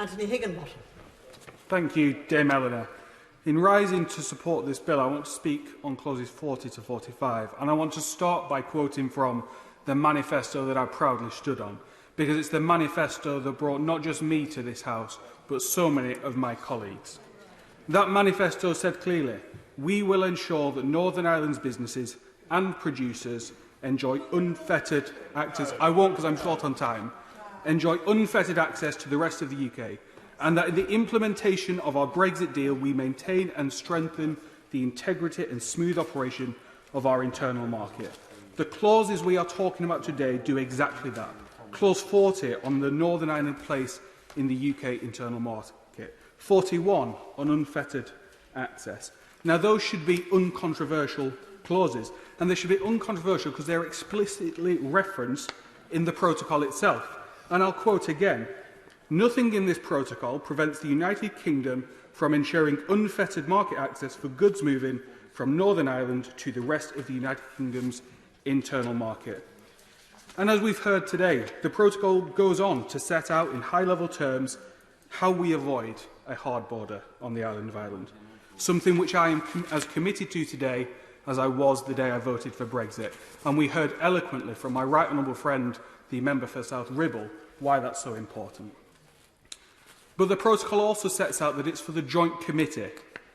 Antony Higginbottom. Thank you, Dame Eleanor. In rising to support this bill, I want to speak on clauses 40 to 45, and I want to start by quoting from the manifesto that I proudly stood on, because it's the manifesto that brought not just me to this House, but so many of my colleagues. That manifesto said clearly, we will ensure that Northern Ireland's businesses and producers enjoy unfettered access. I won't because I'm short on time. Enjoy unfettered access to the rest of the UK, and that in the implementation of our Brexit deal, we maintain and strengthen the integrity and smooth operation of our internal market. The clauses we are talking about today do exactly that. Clause 40 on the Northern Ireland place in the UK internal market. 41 on unfettered access. Now, those should be uncontroversial clauses, and they should be uncontroversial because they are explicitly referenced in the protocol itself. And I'll quote again, nothing in this protocol prevents the United Kingdom from ensuring unfettered market access for goods moving from Northern Ireland to the rest of the United Kingdom's internal market. And as we've heard today, the protocol goes on to set out in high-level terms how we avoid a hard border on the island of Ireland, something which I am as committed to today as I was the day I voted for Brexit. And we heard eloquently from my right honourable friend, the member for South Ribble, why that's so important. But the protocol also sets out that it's for the joint committee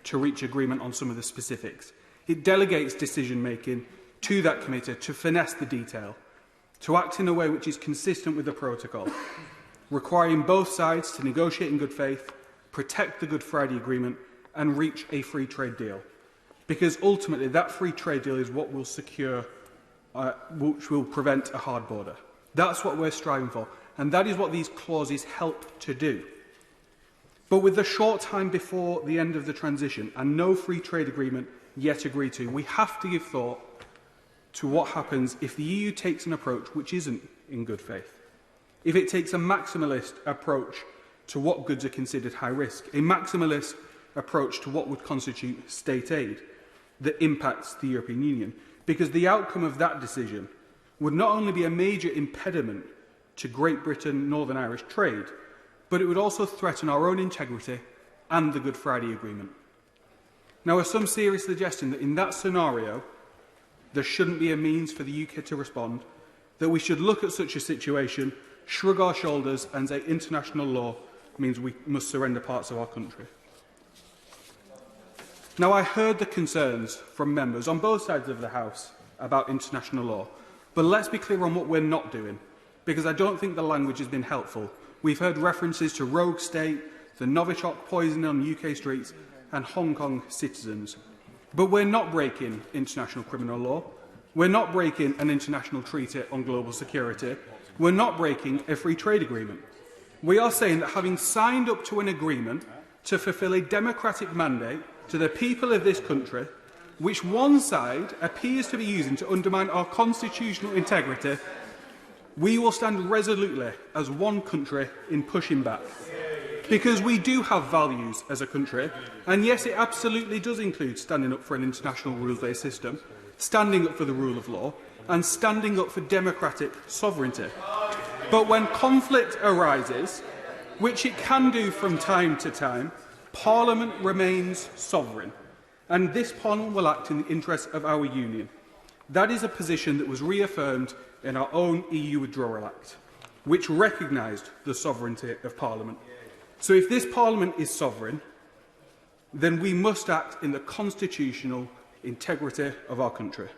to reach agreement on some of the specifics. It delegates decision-making to that committee to finesse the detail, to act in a way which is consistent with the protocol, requiring both sides to negotiate in good faith, protect the Good Friday Agreement and reach a free trade deal. Because ultimately that free trade deal is what will secure, which will prevent a hard border. That's what we're striving for, and that is what these clauses help to do. But with the short time before the end of the transition and no free trade agreement yet agreed to, we have to give thought to what happens if the EU takes an approach which isn't in good faith. If it takes a maximalist approach to what goods are considered high risk, a maximalist approach to what would constitute state aid that impacts the European Union, because the outcome of that decision would not only be a major impediment to Great Britain-Northern Irish trade, but it would also threaten our own integrity and the Good Friday Agreement. Now, there's some serious suggestion that in that scenario, there shouldn't be a means for the UK to respond, that we should look at such a situation, shrug our shoulders and say international law means we must surrender parts of our country. Now, I heard the concerns from members on both sides of the House about international law, but let's be clear on what we're not doing, because I don't think the language has been helpful. We've heard references to rogue state, the Novichok poisoning on UK streets and Hong Kong citizens. But we're not breaking international criminal law. We're not breaking an international treaty on global security. We're not breaking a free trade agreement. We are saying that having signed up to an agreement to fulfil a democratic mandate to the people of this country, which one side appears to be using to undermine our constitutional integrity, we will stand resolutely as one country in pushing back. Because we do have values as a country, and yes, it absolutely does include standing up for an international rules-based system, standing up for the rule of law, and standing up for democratic sovereignty. But when conflict arises, which it can do from time to time, Parliament remains sovereign, and this Parliament will act in the interests of our Union. That is a position that was reaffirmed in our own EU Withdrawal Act, which recognised the sovereignty of Parliament. So if this Parliament is sovereign, then we must act in the constitutional integrity of our country.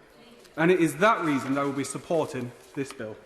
And it is that reason that I will be supporting this bill.